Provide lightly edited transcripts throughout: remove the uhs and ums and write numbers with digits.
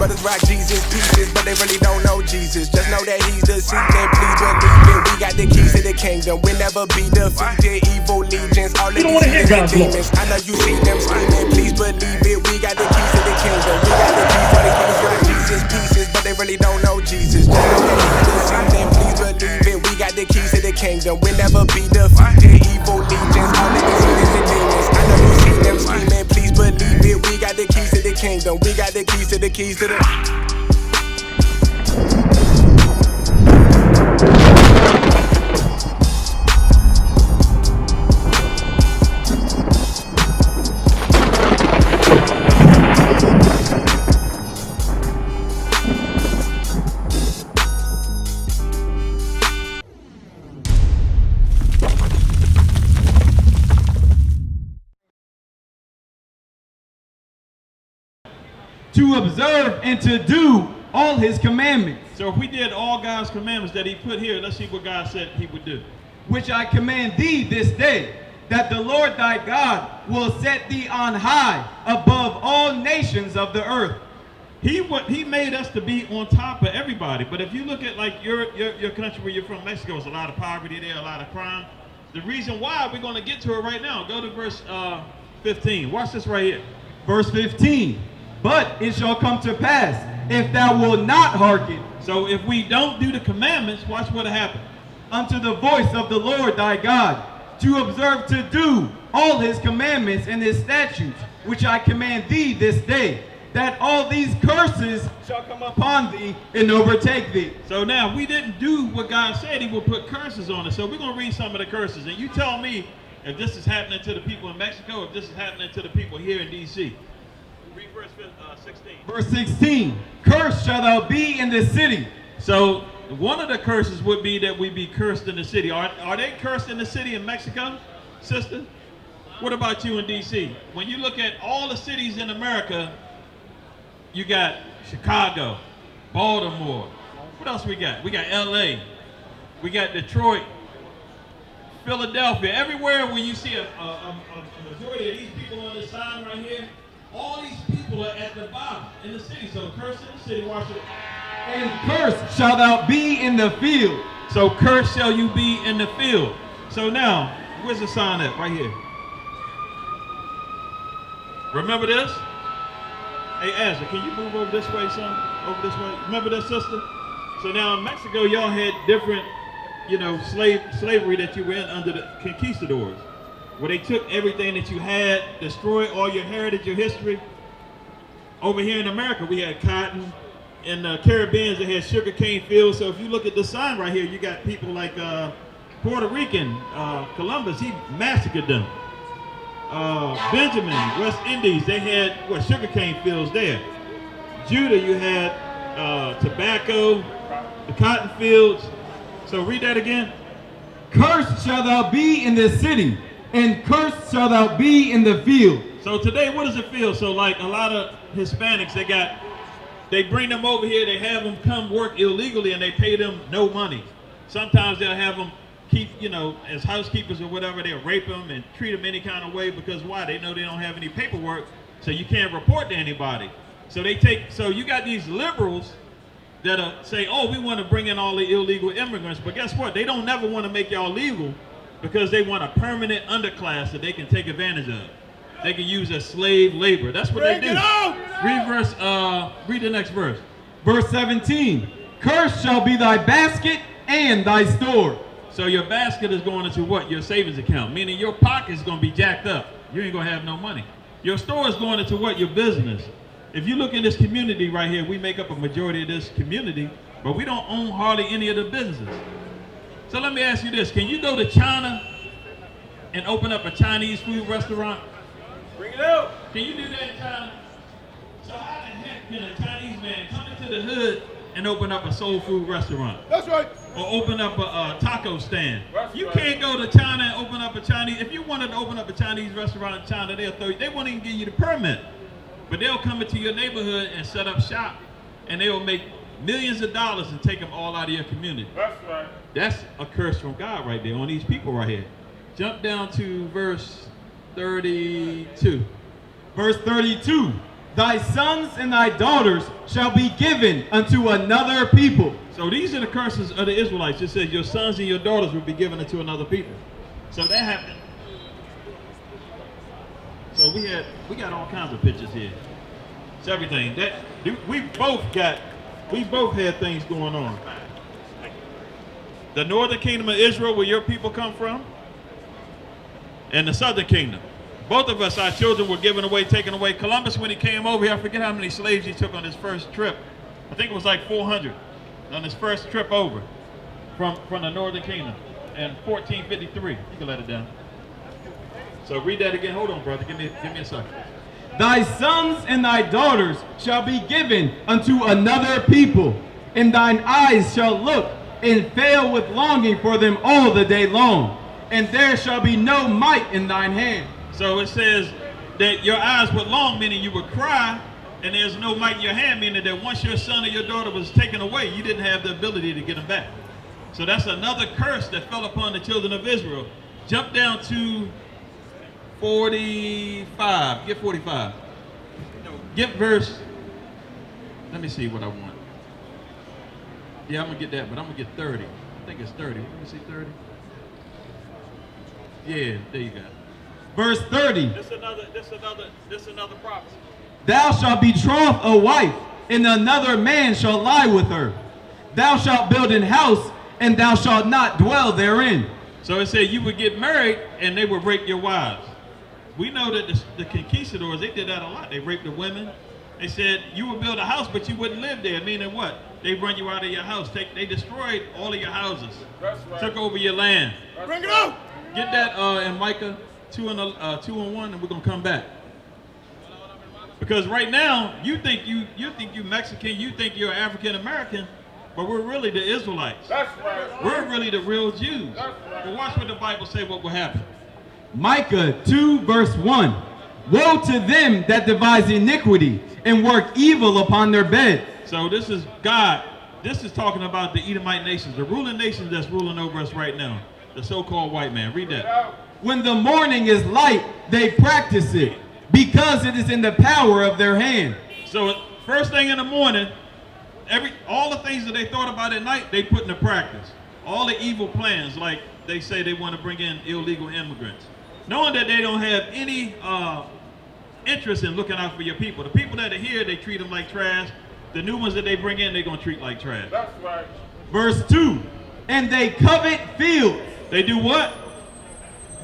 brothers rock Jesus pieces, but they really don't know Jesus. Just know that he's the seed, and please believe it. We got the keys to the kingdom. We'll never be defeated. Evil legions, all of these heathens and demons. I know you see them scheming, please believe it. We got the keys to the kingdom. We got the keys for the keys rock Jesus pieces, but they really don't know Jesus. Just know that he's the seed, and please believe it. We got the keys to the kingdom. We'll never be defeated. Evil legions, all of these heathens and demons. I know you see them scheming, please believe it. We got the keys to the kingdom. We got the keys to the keys to the. To observe and to do all his commandments. So if we did all God's commandments that he put here, let's see what God said he would do. Which I command thee this day, that the Lord thy God will set thee on high above all nations of the earth. He made us to be on top of everybody. But if you look at like your country where you're from, Mexico, there's a lot of poverty there, a lot of crime. The reason why, we're going to get to it right now. Go to verse 15. Watch this right here. Verse 15. But it shall come to pass, if thou wilt not hearken. So if we don't do the commandments, watch what happens. Unto the voice of the Lord thy God, to observe to do all his commandments and his statutes, which I command thee this day, that all these curses shall come upon thee and overtake thee. So now, we didn't do what God said. He will put curses on us. So we're going to read some of the curses. And you tell me if this is happening to the people in Mexico, if this is happening to the people here in D.C. Read verse 16. Verse 16. Cursed shall thou be in the city. So one of the curses would be that we be cursed in the city. Are they cursed in the city in Mexico, sister? What about you in D.C.? When you look at all the cities in America, you got Chicago, Baltimore. What else we got? We got L.A. We got Detroit, Philadelphia. Everywhere where you see a majority of these people on this sign right here, all these people are at the bottom in the city. So cursed in the city, watch it. And cursed shall thou be in the field. So cursed shall you be in the field. So now, where's the sign at? Right here. Remember this? Hey, Azza, can you move over this way, son? Over this way. Remember this, sister? So now in Mexico, y'all had different, slavery that you were in under the conquistadors, where they took everything that you had, destroyed all your heritage, your history. Over here in America, we had cotton. In the Caribbean, they had sugarcane fields. So if you look at the sign right here, you got people like Puerto Rican, Columbus, he massacred them. Benjamin, West Indies, they had sugarcane fields there. Judah, you had tobacco, the cotton fields. So read that again. Cursed shall thou be in the city, and cursed shall thou be in the field. So today, what does it feel? So like a lot of Hispanics, they bring them over here, they have them come work illegally, and they pay them no money. Sometimes they'll have them keep, as housekeepers or whatever, they'll rape them and treat them any kind of way, because why? They know they don't have any paperwork, so you can't report to anybody. So you got these liberals that'll say, oh, we want to bring in all the illegal immigrants, but guess what? They don't never want to make y'all legal, because they want a permanent underclass that they can take advantage of. They can use as slave labor. That's what they do. Read the next verse. Verse 17. Cursed shall be thy basket and thy store. So your basket is going into what? Your savings account. Meaning your pocket is going to be jacked up. You ain't going to have no money. Your store is going into what? Your business. If you look in this community right here, we make up a majority of this community, but we don't own hardly any of the businesses. So let me ask you this. Can you go to China and open up a Chinese food restaurant? Bring it out. Can you do that in China? So how the heck can a Chinese man come into the hood and open up a soul food restaurant? That's right. Or open up a taco stand? That's you right. Can't go to China and open up a Chinese. If you wanted to open up a Chinese restaurant in China, they won't even give you the permit. But they'll come into your neighborhood and set up shop, and they'll make millions of dollars and take them all out of your community. That's right. That's a curse from God right there on these people right here. Jump down to verse 32. Verse 32. Thy sons and thy daughters shall be given unto another people. So these are the curses of the Israelites. It says your sons and your daughters will be given unto another people. So that happened. So we got all kinds of pictures here. It's everything. We both had things going on. The northern kingdom of Israel, where your people come from, and the southern kingdom. Both of us, our children were given away, taken away. Columbus, when he came over here, I forget how many slaves he took on his first trip. I think it was like 400 on his first trip over from the northern kingdom in 1453. You can let it down. So read that again. Hold on, brother. Give me a second. Thy sons and thy daughters shall be given unto another people, and thine eyes shall look and fail with longing for them all the day long, and there shall be no might in thine hand. So it says that your eyes would long, meaning you would cry, and there's no might in your hand, meaning that once your son or your daughter was taken away, you didn't have the ability to get them back. So that's another curse that fell upon the children of Israel. Jump down to 45. Get 45. Get verse. Let me see what I want. Yeah, I'm going to get that, but I'm going to get 30. I think it's 30. Let me see 30. Yeah, there you go. Verse 30. This another prophecy. Thou shalt betroth a wife, and another man shall lie with her. Thou shalt build an house, and thou shalt not dwell therein. So it said you would get married, and they would rape your wives. We know that the conquistadors, they did that a lot. They raped the women. They said you would build a house, but you wouldn't live there. Meaning what? They run you out of your house. They destroyed all of your houses. That's right. Took over your land. Bring it out. Get that in Micah 2:1, and we're gonna come back. Because right now you think you Mexican, you think you're African American, but we're really the Israelites. That's right. We're really the real Jews. That's right. But watch what the Bible say what will happen. Micah 2 verse 1. Woe to them that devise iniquity and work evil upon their bed. So this is God. This is talking about the Edomite nations, the ruling nations that's ruling over us right now. The so-called white man. Read that. When the morning is light, they practice it, because it is in the power of their hand. So first thing in the morning, all the things that they thought about at night, they put into practice. All the evil plans, like they say they want to bring in illegal immigrants. Knowing that they don't have any interest in looking out for your people. The people that are here, they treat them like trash. The new ones that they bring in, they're going to treat like trash. That's right. Verse 2. And they covet fields. They do what?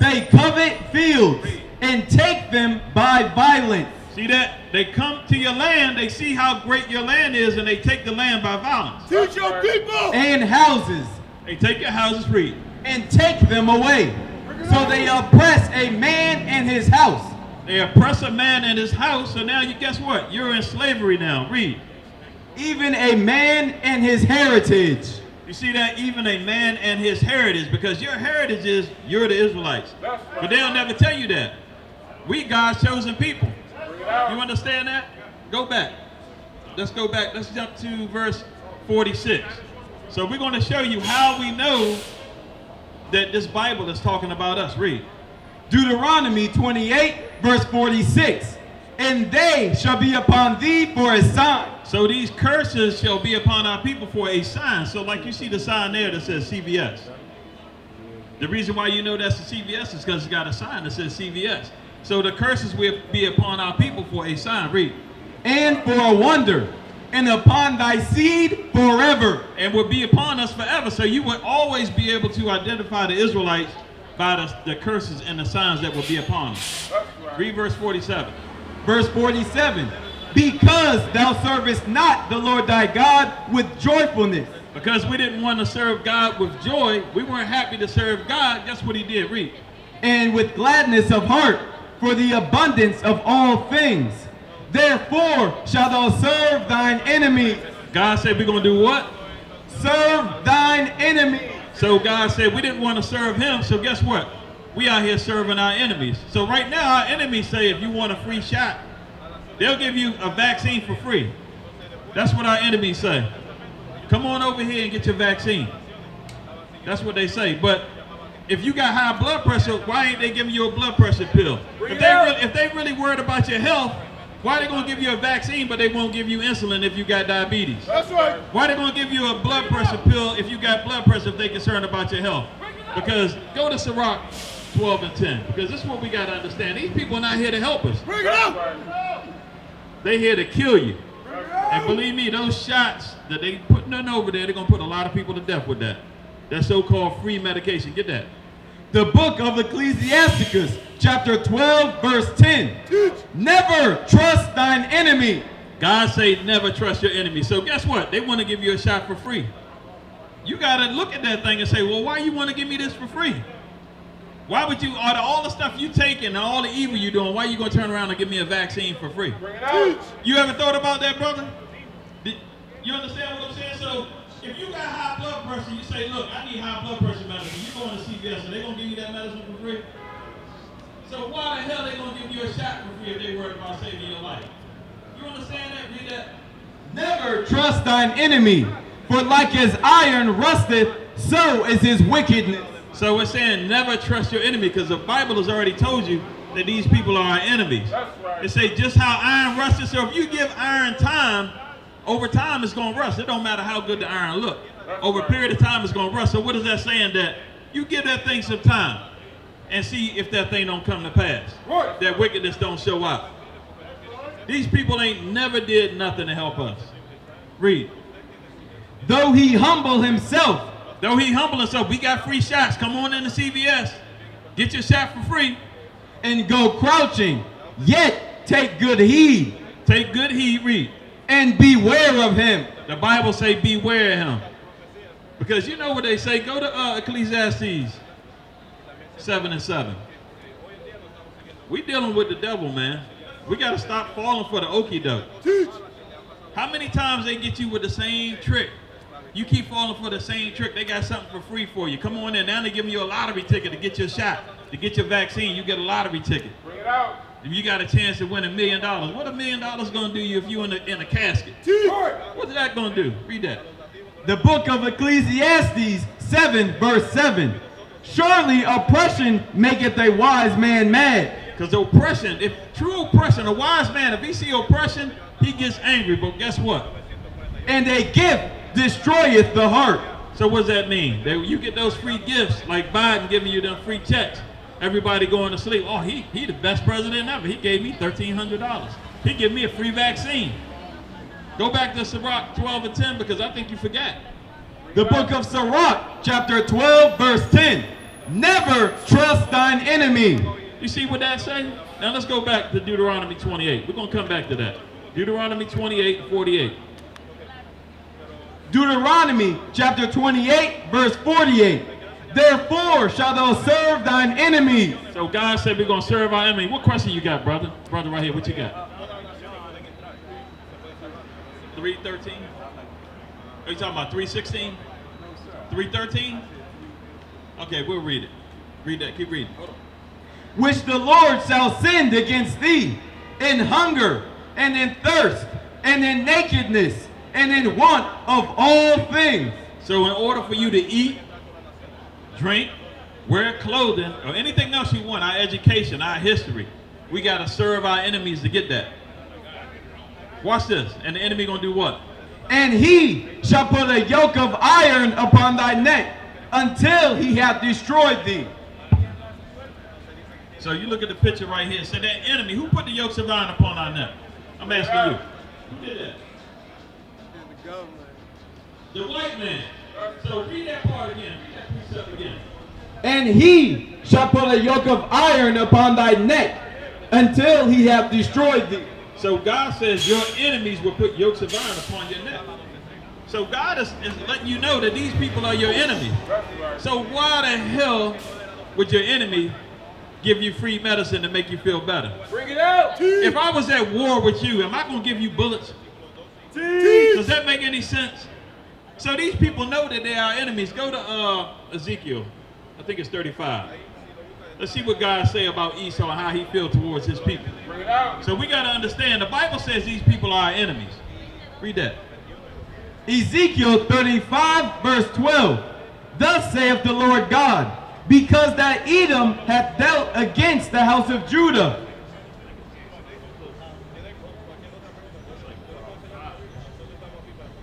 They covet fields and take them by violence. See that? They come to your land, they see how great your land is, and they take the land by violence. Teach your people. And houses. They take your houses free. And take them away. So they oppress a man and his house. They oppress a man and his house, so now guess what? You're in slavery now. Read. Even a man and his heritage. You see that? Even a man and his heritage, because your heritage is you're the Israelites. That's right. But they'll never tell you that. We God's chosen people. You understand that? Go back. Let's go back. Let's jump to verse 46. So we're going to show you how we know that this Bible is talking about us. Read. Deuteronomy 28 verse 46. And they shall be upon thee for a sign. So these curses shall be upon our people for a sign. So like you see the sign there that says CVS. The reason why you know that's the CVS is because it's got a sign that says CVS. So the curses will be upon our people for a sign. Read. And for a wonder, and upon thy seed forever. And will be upon us forever. So you would always be able to identify the Israelites by the curses and the signs that will be upon them. Right. Read verse 47. Verse 47. Because thou servest not the Lord thy God with joyfulness. Because we didn't want to serve God with joy. We weren't happy to serve God. Guess what he did? Read. And with gladness of heart, for the abundance of all things. Therefore shalt thou serve thine enemy. God said we're going to do what? Serve thine enemy. So God said we didn't want to serve him. So guess what? We out here serving our enemies. So right now our enemies say if you want a free shot, they'll give you a vaccine for free. That's what our enemies say. Come on over here and get your vaccine. That's what they say. But if you got high blood pressure, why ain't they giving you a blood pressure pill? If they really worried about your health, Why they gonna give you a vaccine but they won't give you insulin if you got diabetes? That's right. Why they gonna give you a blood pressure pill if you got blood pressure if they concerned about your health? Because go to Sirach 12 and 10. Because this is what we gotta understand. These people are not here to help us. Bring it out. They here to kill you. And believe me, those shots that they putting over there, they're gonna put a lot of people to death with that. That so-called free medication. Get that. The book of Ecclesiasticus, chapter 12, verse 10. Never trust thine enemy. God say never trust your enemy. So guess what? They want to give you a shot for free. You got to look at that thing and say, well, why you want to give me this for free? Why would you, out of all the stuff you taking and all the evil you doing, why you going to turn around and give me a vaccine for free? Bring it out. You ever thought about that, brother? You understand what I'm saying? So if you got high blood pressure, you say, look, I need high blood pressure medicine. You going to CVS, and they going to give you that medicine for free? So why the hell they going to give you a shot for free if they worried about saving your life? You understand that? Read that. Never trust thine enemy, for like as iron rusteth, so is his wickedness. So we're saying never trust your enemy because the Bible has already told you that these people are our enemies. That's right. It say just how iron rusted. So if you give iron time, over time it's going to rust. It don't matter how good the iron look. Over a period of time it's going to rust. So what is that saying? That you give that thing some time and see if that thing don't come to pass. Right. That wickedness don't show up. These people ain't never did nothing to help us. Read. Though he humble himself, Though he humble himself, we got free shots. Come on into CVS. Get your shot for free. and go crouching, yet take good heed. Take good heed, read. And beware of him. The Bible say beware of him. Because you know what they say. Go to Ecclesiastes 7 and 7. We dealing with the devil, man. We got to stop falling for the okie doke. How many times they get you with the same trick? You keep falling for the same trick. They got something for free for you. Come on in. Now they're giving you a lottery ticket to get your shot, to get your vaccine. You get a lottery ticket. Bring it out. If you got a chance to win $1 million, what $1 million going to do you if you in a casket? What's that going to do? Read that. The book of Ecclesiastes 7 verse 7. Surely oppression maketh a wise man mad. Because oppression, if true oppression, a wise man, if he see oppression, he gets angry. But guess what? And a gift destroyeth the heart. So what does that mean? That you get those free gifts, like Biden giving you them free checks. Everybody going to sleep. Oh, he the best president ever. He gave me $1,300. He gave me a free vaccine. Go back to Sirach 12 and 10 because I think you forgot. The book of Sirach, chapter 12, verse 10. Never trust thine enemy. You see what that say? Now let's go back to Deuteronomy 28. We're going to come back to that. Deuteronomy 28 and 48. Deuteronomy chapter 28, verse 48. Therefore shalt thou serve thine enemies. So God said we're going to serve our enemy. What question you got, brother? Brother right here, what you got? 3:13? Are you talking about 3:16? 3:13? Okay, we'll read it. Read that. Keep reading. Which the Lord shall send against thee in hunger and in thirst and in nakedness and in want of all things. So in order for you to eat, drink, wear clothing, or anything else you want, our education, our history, we got to serve our enemies to get that. Watch this. And the enemy going to do what? And he shall put a yoke of iron upon thy neck until he hath destroyed thee. So you look at the picture right here. So that enemy, who put the yokes of iron upon our neck? I'm asking you. Who did that? The white man. So read that part again. Read that precept again. And he shall put a yoke of iron upon thy neck until he hath destroyed thee. So God says your enemies will put yokes of iron upon your neck. So God is letting you know that these people are your enemies. So why the hell would your enemy give you free medicine to make you feel better? Bring it out. If I was at war with you, am I going to give you bullets? Does that make any sense? So these people know that they are enemies. Go to Ezekiel. I think it's 35. Let's see what God say about Esau and how he feels towards his people. Bring it out. So we got to understand, the Bible says these people are our enemies. Read that. Ezekiel 35 verse 12. Thus saith the Lord God, because that Edom hath dealt against the house of Judah.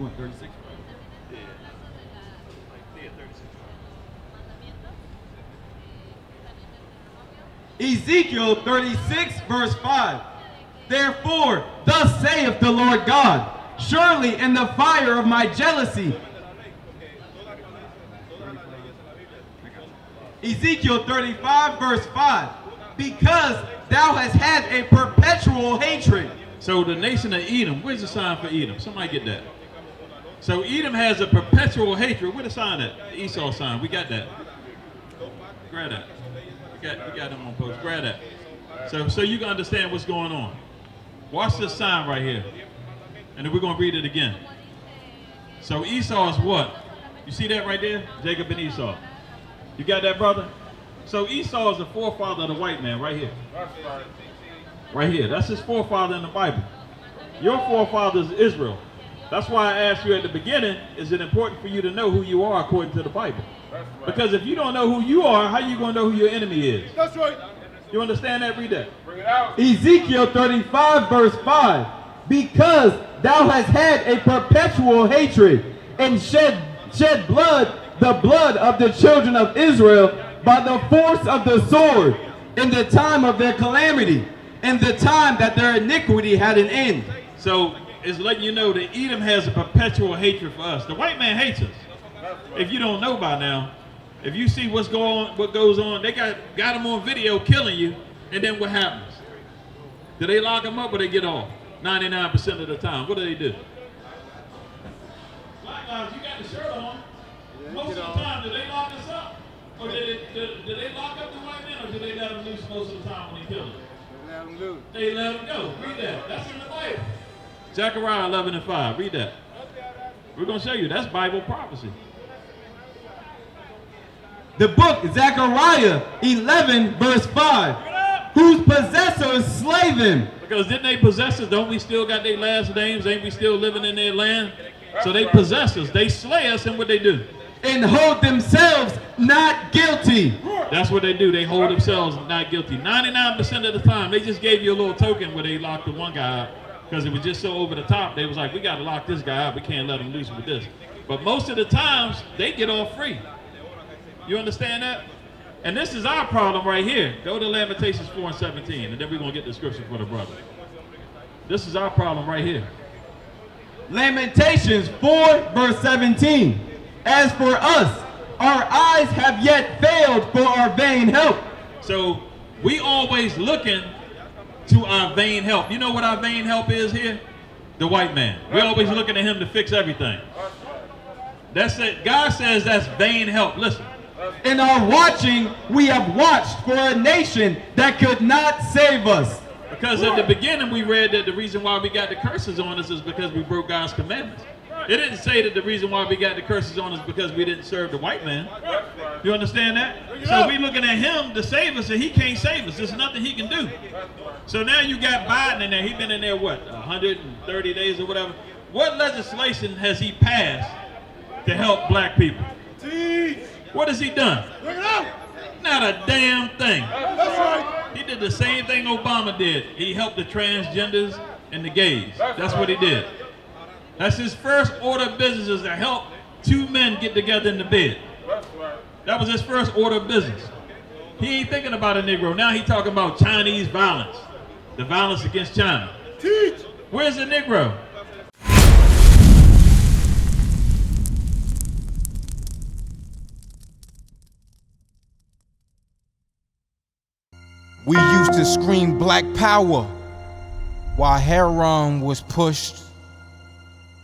What, 36? Ezekiel 36, verse 5. Therefore, thus saith the Lord God, surely in the fire of my jealousy. Ezekiel 35, verse 5. Because thou hast had a perpetual hatred. So the nation of Edom, where's the sign for Edom? Somebody get that. So Edom has a perpetual hatred. Where's the sign at? The Esau sign. We got that. Grab that. We got them on post. Grab that. So you can understand what's going on. Watch this sign right here. And then we're going to read it again. So Esau is what? You see that right there? Jacob and Esau. You got that, brother? So Esau is the forefather of the white man right here. Right here. That's his forefather in the Bible. Your forefather is Israel. That's why I asked you at the beginning, is it important for you to know who you are according to the Bible? Because if you don't know who you are, how are you going to know who your enemy is? That's right. You understand that? Read that. Bring it out. Ezekiel 35, verse 5. Because thou hast had a perpetual hatred and shed blood, the blood of the children of Israel by the force of the sword in the time of their calamity, in the time that their iniquity had an end. So it's letting you know that Edom has a perpetual hatred for us. The white man hates us. If you don't know by now, if you see what goes on, they got them on video killing you, and then what happens? Do they lock them up or they get off? 99% of the time. What do they do? Black guys, you got the shirt on. Most of the time, do they lock us up? Or do they lock up the white man, or do they let them loose most of the time when they kill them? Let them loose. They let them go. Read that. That's in the Bible. Zechariah 11 and 5. Read that. We're going to show you. That's Bible prophecy. The book, Zechariah 11, verse 5. Whose possessors slay them. Because didn't they possess us? Don't we still got their last names? Ain't we still living in their land? So they possess us. They slay us, and what they do? And hold themselves not guilty. That's what they do. They hold themselves not guilty. 99% of the time, they just gave you a little token where they locked the one guy up because it was just so over the top. They was like, we got to lock this guy up. We can't let him loose with this. But most of the times, they get off free. You understand that? And this is our problem right here. Go to Lamentations 4 and 17, and then we're going to get the scripture for the brother. This is our problem right here. Lamentations 4, verse 17. As for us, our eyes have yet failed for our vain help. So we always looking to our vain help. You know what our vain help is here? The white man. We're always looking at him to fix everything. That's it. God says that's vain help. Listen. In our watching, we have watched for a nation that could not save us. Because at the beginning we read that the reason why we got the curses on us is because we broke God's commandments. It didn't say that the reason why we got the curses on us because we didn't serve the white man. You understand that? So we looking at him to save us, and he can't save us. There's nothing he can do. So now you got Biden in there. He's been in there, what, 130 days or whatever. What legislation has he passed to help black people? What has he done? Not a damn thing. That's right. He did the same thing Obama did. He helped the transgenders and the gays. That's what he did. That's his first order of business, is to help two men get together in the bed. That was his first order of business. He ain't thinking about a Negro. Now he's talking about Chinese violence. The violence against China. Where's the Negro? We used to scream black power while heroin was pushed.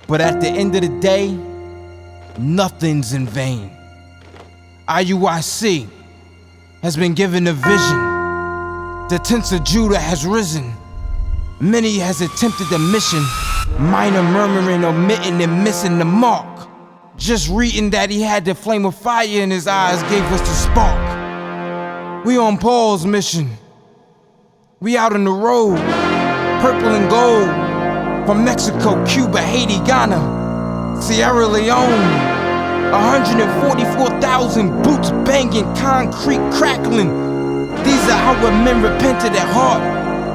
But at the end of the day, nothing's in vain. IUIC has been given a vision. The tents of Judah has risen. Many has attempted the mission. Minor murmuring, omitting, and missing the mark. Just reading that he had the flame of fire in his eyes gave us the spark. We on Paul's mission. We out on the road, purple and gold. From Mexico, Cuba, Haiti, Ghana, Sierra Leone. 144,000 boots banging, concrete crackling. These are our men repented at heart.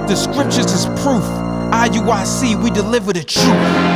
The scriptures is proof. IUIC, we deliver the truth.